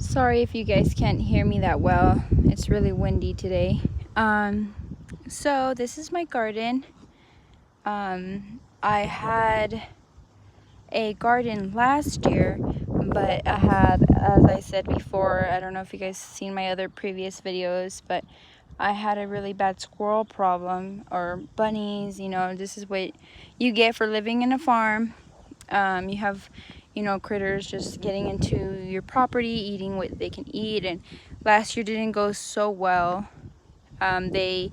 Sorry if you guys can't hear me that well. It's really windy today. So this is my garden. I had a garden last year, but I had, as I said before, I don't know if you guys seen my other previous videos, but I had a really bad squirrel problem, or bunnies. This is what you get for living in a farm. You have critters just getting into your property, eating what they can eat, and last year didn't go so well. They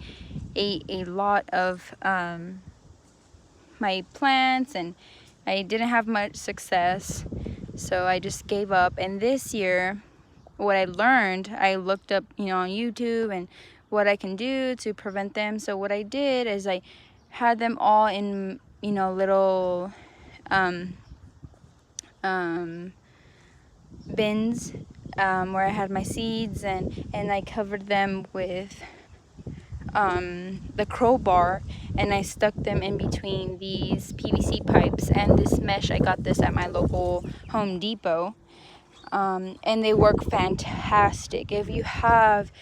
ate a lot of my plants, and I didn't have much success, so I just gave up. And this year, what I learned, I looked up on YouTube and what I can do to prevent them. So what I did is I had them all in little bins where I had my seeds, and I covered them with the crowbar, and I stuck them in between these PVC pipes and this mesh. I got this at my local Home Depot, and they work fantastic. If you have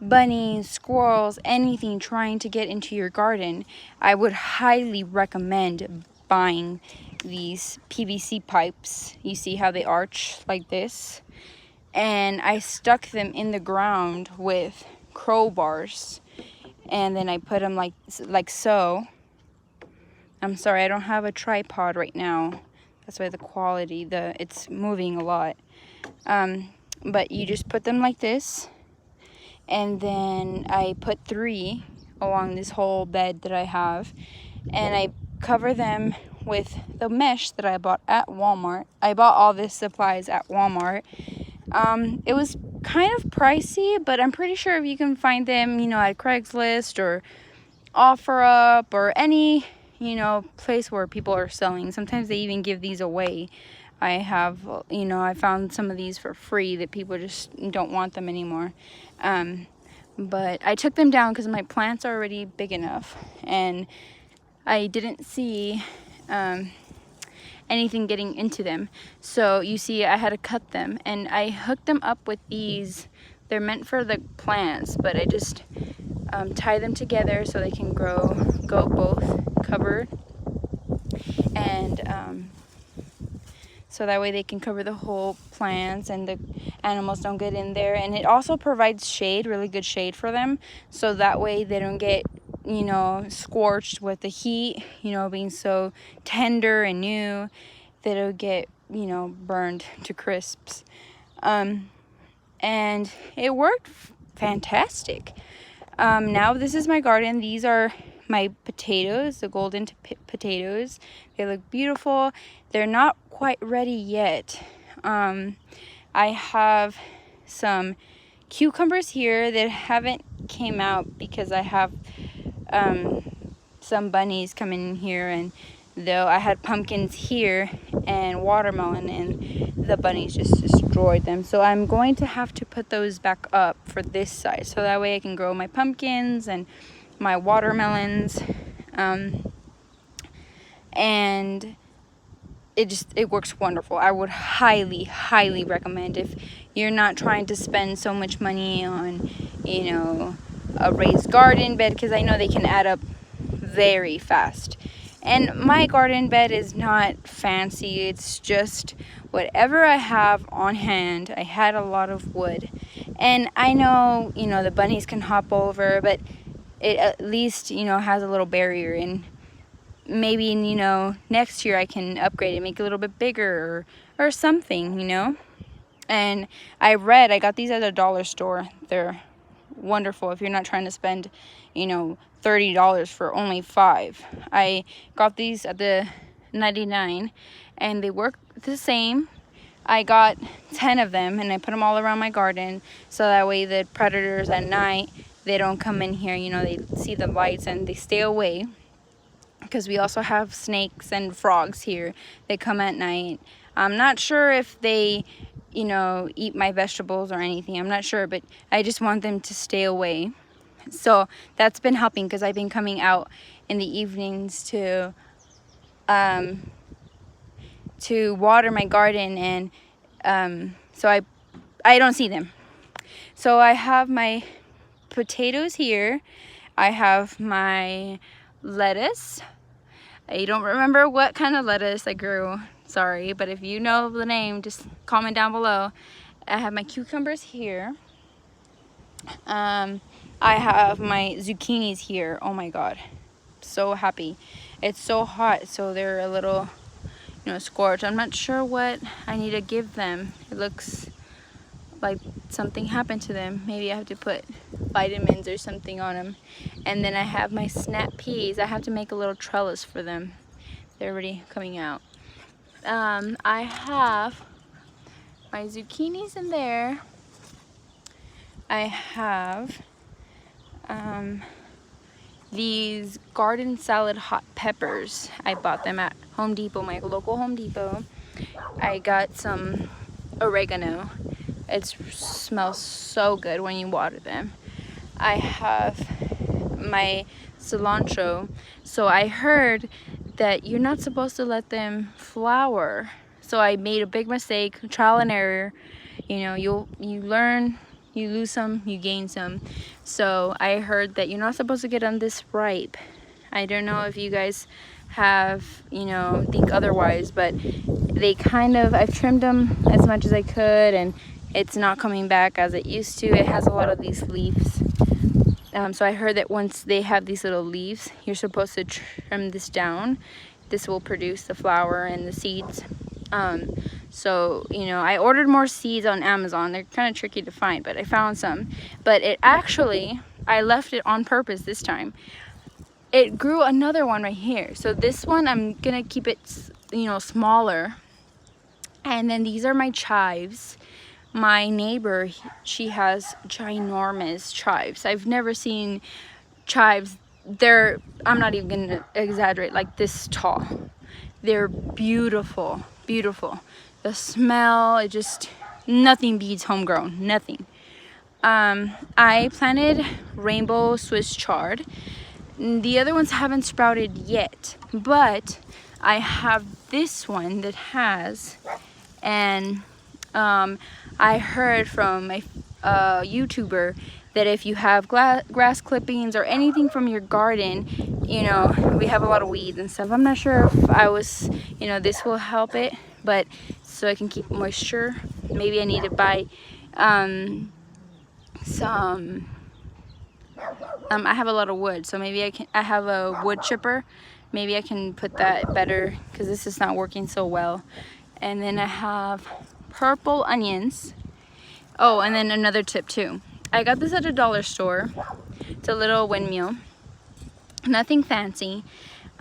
bunnies, squirrels, anything trying to get into your garden, I would highly recommend buying these PVC pipes. You see how they arch like this? And I stuck them in the ground with crowbars, and then I put them like so. I'm sorry, I don't have a tripod right now. That's why the quality, it's moving a lot. But you just put them like this, and then I put 3 along this whole bed that I have, and I cover them with the mesh that I bought at Walmart. I bought all this supplies at Walmart. It was kind of pricey, but I'm pretty sure if you can find them, at Craigslist or OfferUp or any, place where people are selling. Sometimes they even give these away. I found some of these for free that people just don't want them anymore. But I took them down because my plants are already big enough, and I didn't see anything getting into them. So you see, I had to cut them, and I hooked them up with these. They're meant for the plants, but I just tie them together so they can go both covered, and so that way they can cover the whole plants and the animals don't get in there. And it also provides shade, really good shade for them, so that way they don't get scorched with the heat, being so tender and new, that it'll get burned to crisps. And it worked fantastic. Now this is my garden. These are my potatoes, the golden potatoes. They look beautiful. They're not quite ready yet. I have some cucumbers here that haven't came out because I have some bunnies coming in here, and though I had pumpkins here and watermelon, and the bunnies just destroyed them. So I'm going to have to put those back up for this side, so that way I can grow my pumpkins and my watermelons. And it works wonderful. I would highly recommend, if you're not trying to spend so much money on a raised garden bed, because I know they can add up very fast. And my garden bed is not fancy. It's just whatever I have on hand. I had a lot of wood, and I know the bunnies can hop over, but it at least has a little barrier. And maybe next year I can upgrade it, make it a little bit bigger, or something. And I got these at a dollar store. They're wonderful if you're not trying to spend $30 for only 5. I got these at the 99, and they work the same. I got 10 of them, and I put them all around my garden, so that way the predators at night, they don't come in here. They see the lights and they stay away, because we also have snakes and frogs here. They come at night. I'm not sure if they eat my vegetables or anything. I'm not sure, but I just want them to stay away. So that's been helping, because I've been coming out in the evenings to water my garden, and so I don't see them. So I have my potatoes here. I have my lettuce. I don't remember what kind of lettuce I grew, sorry, but if you know the name, just comment down below. I have my cucumbers here. I have my zucchinis here. Oh my god, so happy. It's so hot, so they're a little, scorched. I'm not sure what I need to give them. It looks like something happened to them. Maybe I have to put vitamins or something on them. And then I have my snap peas. I have to make a little trellis for them. They're already coming out. I have my zucchinis in there. I have these garden salad hot peppers. I bought them at Home Depot, my local Home Depot. I got some oregano. It smells so good when you water them. I have my cilantro. So I heard that you're not supposed to let them flower. So I made a big mistake, trial and error. You learn, you lose some, you gain some. So I heard that you're not supposed to get them this ripe. I don't know if you guys have, think otherwise, but they I've trimmed them as much as I could, and it's not coming back as it used to. It has a lot of these leaves. So I heard that once they have these little leaves, you're supposed to trim this down. This will produce the flower and the seeds. So, I ordered more seeds on Amazon. They're kind of tricky to find, but I found some. But I left it on purpose this time. It grew another one right here. So this one, I'm going to keep it, smaller. And then these are my chives. My neighbor, she has ginormous chives. I've never seen chives. I'm not even going to exaggerate, like this tall. They're beautiful, beautiful. The smell, nothing beats homegrown, nothing. I planted rainbow Swiss chard. The other ones haven't sprouted yet, but I have this one that has, and I heard from a YouTuber that if you have grass clippings or anything from your garden, we have a lot of weeds and stuff. I'm not sure if this will help it, but so I can keep moisture. Maybe I need to buy some. I have a lot of wood, so maybe I have a wood chipper. Maybe I can put that better because this is not working so well. And then I have purple onions. Oh, and then another tip too. I got this at a dollar store. It's a little windmill. Nothing fancy.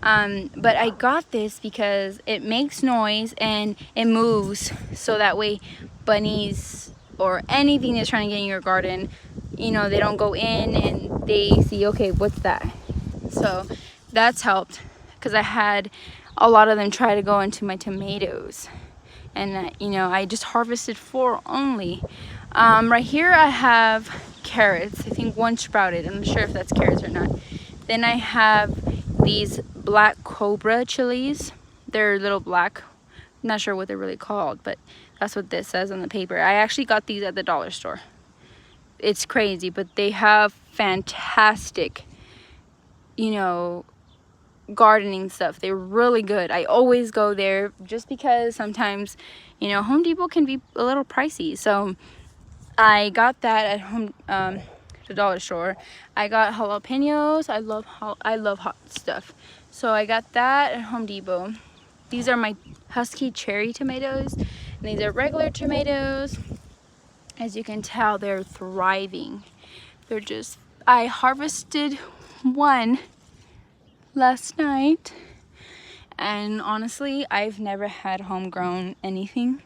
But I got this because it makes noise and it moves. So that way bunnies or anything that's trying to get in your garden, they don't go in and they see, okay, what's that? So that's helped because I had a lot of them try to go into my tomatoes. And I just harvested 4 only. Right here I have carrots. I think one sprouted. I'm not sure if that's carrots or not. Then I have these black cobra chilies. They're little black. I'm not sure what they're really called, but that's what this says on the paper. I actually got these at the dollar store. It's crazy, but they have fantastic, gardening stuff. They're really good. I always go there just because sometimes, Home Depot can be a little pricey. So I got that at the dollar store. I got jalapenos. I love hot stuff. So I got that at Home Depot. These are my husky cherry tomatoes, and these are regular tomatoes. As you can tell, they're thriving. I harvested one last night, and honestly, I've never had homegrown anything.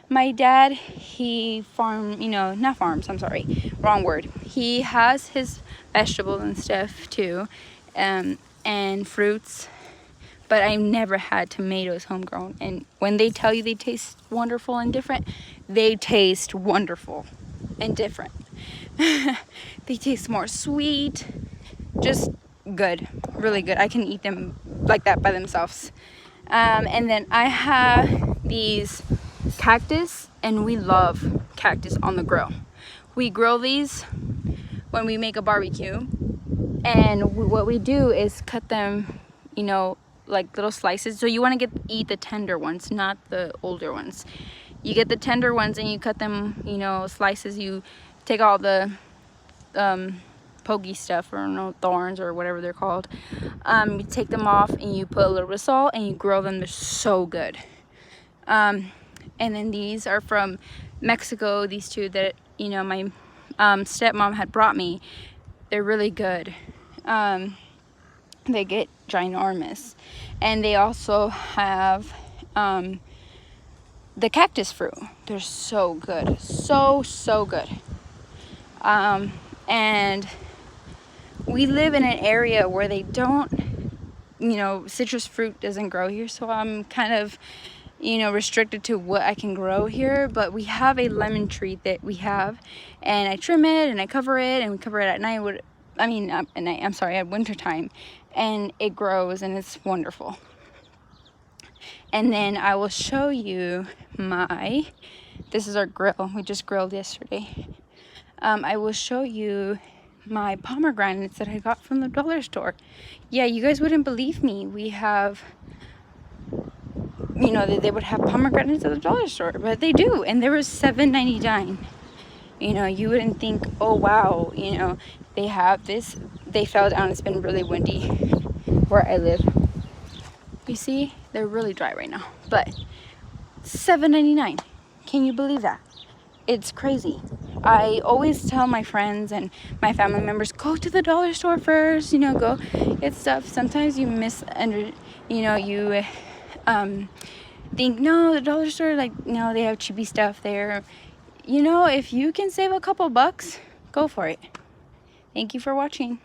My dad, he not farms, I'm sorry, wrong word. He has his vegetables and stuff too, and fruits, but I've never had tomatoes homegrown. And when they tell you they taste wonderful and different, they taste wonderful and different. They taste more sweet, just good, really good. I can eat them like that by themselves. And then I have these cactus, and we love cactus on the grill. We grill these when we make a barbecue, and what we do is cut them, you know, like little slices. So you want to eat the tender ones, not the older ones. You get the tender ones and you cut them, you know, slices. You take all the pokey stuff, or no, thorns or whatever they're called. You take them off and you put a little bit of salt and you grill them. They're so good. And then these are from Mexico, these two that, you know, my stepmom had brought me. They're really good. They get ginormous. And they also have the cactus fruit. They're so good. So good. And we live in an area where they don't, you know, citrus fruit doesn't grow here, so I'm kind of, you know, restricted to what I can grow here. But we have a lemon tree that we have, and I trim it and I cover it, and we cover it at night. At winter time, and it grows and it's wonderful. And then I will show you this is our grill. We just grilled yesterday. I will show you my pomegranates that I got from the dollar store. Yeah, you guys wouldn't believe me. We have, you know, they would have pomegranates at the dollar store, but they do, and they were $7.99. You know, you wouldn't think, oh wow, you know, they have this. They fell down. It's been really windy where I live. You see, they're really dry right now, but $7.99. Can you believe that? It's crazy. I always tell my friends and my family members, go to the dollar store first, you know, go get stuff. Sometimes you you think, no, the dollar store, like, no, they have cheapy stuff there. You know, if you can save a couple bucks, go for it. Thank you for watching.